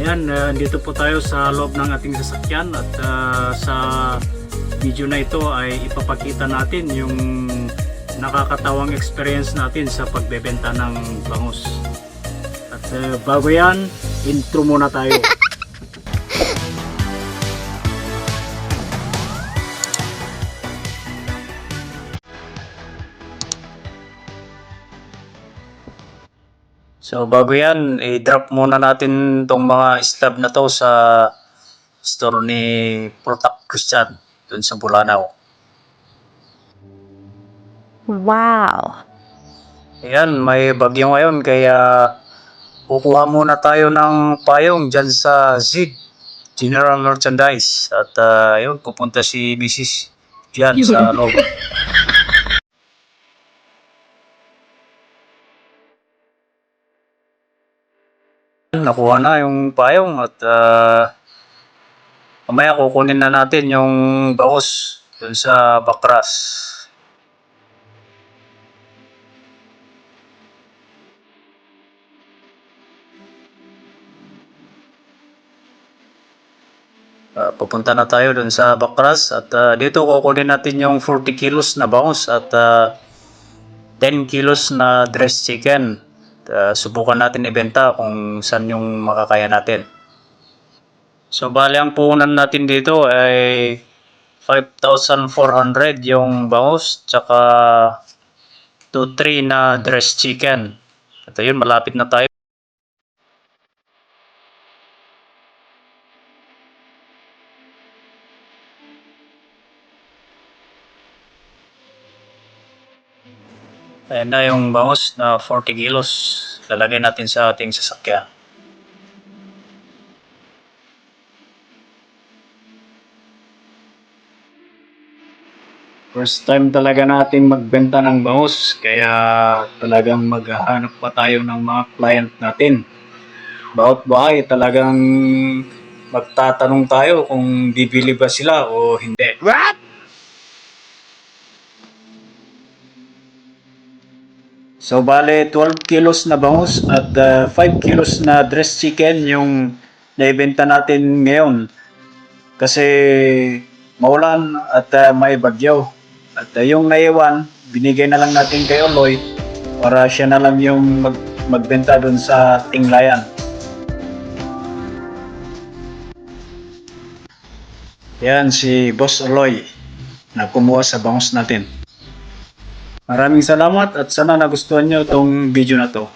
Ayan, dito po tayo sa loob ng ating sasakyan at sa video na ito ay ipapakita natin yung nakakatawang experience natin sa pagbebenta ng bangus. At bago yan, intro muna tayo. So bago yan, i-drop muna natin tong mga slab na to sa store ni Protect Christian dun sa Bulanao. Wow! Ayan, may bagyo ngayon kaya kukuha muna tayo ng payong dyan sa Zig General Merchandise. At ayun, pupunta si Mrs. dyan sa loob. Nakuha na yung payong at mamaya kukunin na natin yung bangus dun sa bakras. Pupunta na tayo dun sa bakras at dito kukunin natin yung 40 kilos na bangus at 10 kilos na dressed chicken. Subukan natin ibenta kung saan yung makakaya natin. So bali ang puhunan natin dito ay 5,400 yung bangus tsaka 2-3 na dressed chicken. At ayun, malapit na tayo. Ayan na yung bangus na 40 kilos. Lalagay natin sa ating sasakyan. First time talaga natin magbenta ng bangus, kaya talagang maghahanap pa tayo ng mga client natin. Bawat bahay talagang magtatanong tayo kung bibili ba sila o hindi. What? So bale 12 kilos na bangus at 5 kilos na dressed chicken yung naibenta natin ngayon. Kasi maulan at may bagyo. At yung naiwan, binigay na lang natin kay Oloy para siya na lang yung magbenta dun sa tinglayan. Yan si Boss Oloy na kumuha sa bangus natin. Maraming salamat at sana nagustuhan nyo itong video na to.